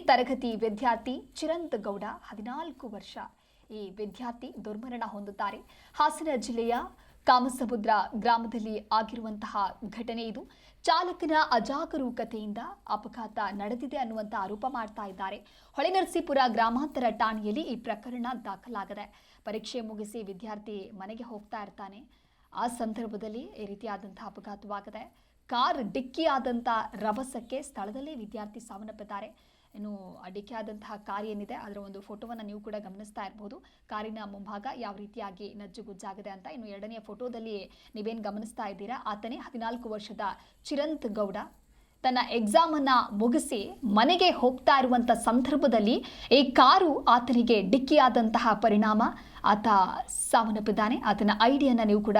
ತರಗತಿ ವಿದ್ಯಾರ್ಥಿ ಚಿರಂತ್ ಗೌಡ 14 ವರ್ಷ ಈ ವಿದ್ಯಾರ್ಥಿ ದುರ್ಮರಣ ಹೊಂದುತ್ತಾರೆ. ಹಾಸನ ಜಿಲ್ಲೆಯ ಕಾಮಸಮುದ್ರ ಗ್ರಾಮದಲ್ಲಿ ಆಗಿರುವಂತಹ ಘಟನೆ ಇದು. ಚಾಲಕನ ಅಜಾಗರೂಕತೆಯಿಂದ ಅಪಘಾತ ನಡೆದಿದೆ ಅನ್ನುವಂತ ಆರೋಪ ಮಾಡ್ತಾ ಇದ್ದಾರೆ. ಹೊಳೆನರಸೀಪುರ ಗ್ರಾಮಾಂತರ ಠಾಣೆಯಲ್ಲಿ ಈ ಪ್ರಕರಣ ದಾಖಲಾಗಿದೆ. ಪರೀಕ್ಷೆ ಮುಗಿಸಿ ವಿದ್ಯಾರ್ಥಿ ಮನೆಗೆ ಹೋಗ್ತಾ ಇರ್ತಾನೆ. ಆ ಸಂದರ್ಭದಲ್ಲಿ ಈ ರೀತಿಯಾದಂತಹ ಅಪಘಾತವಾಗಿದೆ. ಕಾರ್ ಡಿಕ್ಕಿಯಾದಂಥ ರಭಸಕ್ಕೆ ಸ್ಥಳದಲ್ಲೇ ವಿದ್ಯಾರ್ಥಿ ಸಾವನ್ನಪ್ಪಿದ್ದಾರೆ. ಇನ್ನು ಡಿಕ್ಕಿಯಾದಂತಹ ಕಾರ್ ಏನಿದೆ ಅದರ ಒಂದು ಫೋಟೋವನ್ನು ನೀವು ಕೂಡ ಗಮನಿಸ್ತಾ ಇರಬಹುದು. ಕಾರಿನ ಮುಂಭಾಗ ಯಾವ ರೀತಿಯಾಗಿ ನಜ್ಜುಗುಜ್ಜಾಗಿದೆ ಅಂತ. ಇನ್ನು ಎರಡನೆಯ ಫೋಟೋದಲ್ಲಿ ನೀವೇನು ಗಮನಿಸ್ತಾ ಇದ್ದೀರಾ, ಆತನೇ 14 ವರ್ಷದ ಚಿರಂತ್ ಗೌಡ. ತನ್ನ ಎಕ್ಸಾಮ್ ಅನ್ನ ಮುಗಿಸಿ ಮನೆಗೆ ಹೋಗ್ತಾ ಇರುವಂಥ ಸಂದರ್ಭದಲ್ಲಿ ಈ ಕಾರು ಆತನಿಗೆ ಡಿಕ್ಕಿಯಾದಂತಹ ಪರಿಣಾಮ ಆತ ಸಾವನ್ನಪ್ಪಿದ್ದಾನೆ. ಆತನ ಐಡಿಯನ್ನು ನೀವು ಕೂಡ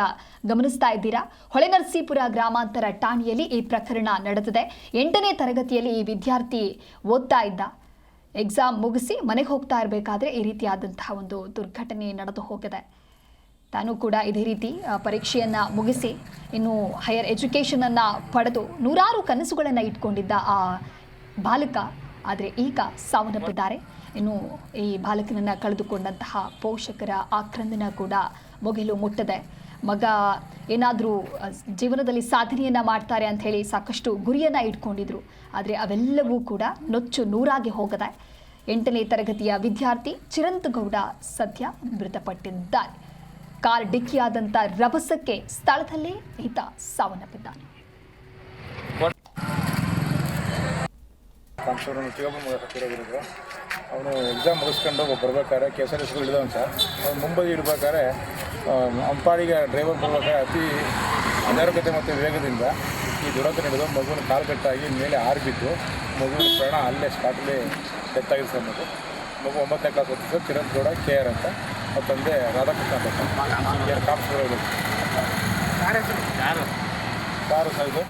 ಗಮನಿಸ್ತಾ ಇದ್ದೀರಾ. ಹೊಳೆನರಸೀಪುರ ಗ್ರಾಮಾಂತರ ಠಾಣೆಯಲ್ಲಿ ಈ ಪ್ರಕರಣ ನಡೆದಿದೆ. 8ನೇ ತರಗತಿಯಲ್ಲಿ ಈ ವಿದ್ಯಾರ್ಥಿ ಓದ್ತಾ ಇದ್ದ. ಎಕ್ಸಾಮ್ ಮುಗಿಸಿ ಮನೆಗೆ ಹೋಗ್ತಾ ಇರಬೇಕಾದ್ರೆ ಈ ರೀತಿಯಾದಂತಹ ಒಂದು ದುರ್ಘಟನೆ ನಡೆದು ಹೋಗಿದೆ. ತಾನು ಕೂಡ ಇದೇ ರೀತಿ ಪರೀಕ್ಷೆಯನ್ನು ಮುಗಿಸಿ ಇನ್ನು ಹೈಯರ್ ಎಜುಕೇಷನನ್ನು ಪಡೆದು ನೂರಾರು ಕನಸುಗಳನ್ನು ಇಟ್ಕೊಂಡಿದ್ದ ಆ ಬಾಲಕ ಆದರೆ ಈಗ ಸಾವನ್ನಪ್ಪಿದ್ದಾರೆ. ಇನ್ನು ಈ ಬಾಲಕನನ್ನು ಕಳೆದುಕೊಂಡಂತಹ ಪೋಷಕರ ಆಕ್ರಂದನ ಕೂಡ ಮುಗಿಲು ಮುಟ್ಟದೆ. ಮಗ ಏನಾದರೂ ಜೀವನದಲ್ಲಿ ಸಾಧನೆಯನ್ನು ಮಾಡ್ತಾರೆ ಅಂತ ಹೇಳಿ ಸಾಕಷ್ಟು ಗುರಿಯನ್ನು ಇಟ್ಕೊಂಡಿದ್ರು. ಆದರೆ ಅವೆಲ್ಲವೂ ಕೂಡ ನೊಚ್ಚು ನೂರಾಗಿ ಹೋಗದೆ 8ನೇ ತರಗತಿಯ ವಿದ್ಯಾರ್ಥಿ ಚಿರಂತ್ ಗೌಡ ಸದ್ಯ ಮೃತಪಟ್ಟಿದ್ದಾರೆ. ಕಾರ್ ಡಿಕ್ಕಿಯಾದಂಥ ರಭಸಕ್ಕೆ ಸ್ಥಳದಲ್ಲೇ ಈತ ಸಾವನ್ನಪ್ಪಿದ್ದಾನೆ. ಅವನು ಎಕ್ಸಾಮ್ ಮುಗಿಸ್ಕೊಂಡು ಬರ್ಬೇಕಾದ್ರೆ KSRTC ಹಿಡಿದವನು ಸರ್. ಅವ್ನು ಮುಂಬೈ ಇಡಬೇಕಾದ್ರೆ ಅಂಪಾಡಿಗೆ ಡ್ರೈವರ್ ಬರ್ಬೇಕಾದ್ರೆ ಅತಿ ಅನಾರೋಗ್ಯತೆ ಮತ್ತು ವೇಗದಿಂದ ಈ ದುರಂತ ನಡೆದು ಮಗುವಿನ ಕಾಲು ಕಟ್ಟಾಗಿ ಮೇಲೆ ಹಾರಿಬಿಟ್ಟು ಮಗುವಿನ ಪ್ರಾಣ ಅಲ್ಲೇ ಸ್ಪಾಟಲ್ಲಿ ಡೆತ್ ಆಗಿದೆ ಸರ್. ಮಗು 9ನೇ ಕ್ಲಾಸ್ ಓದ್ತಿದ್ದು ಚಿರಂತ್ ಗೌಡ KR ಅಂತ. ಅವ್ರ ತಂದೆ ರಾಧಾಕೃಷ್ಣ ಅಂತ ಕಾಮಸ್ಪುರ ಕಾರು ಸರ್ ಇದು.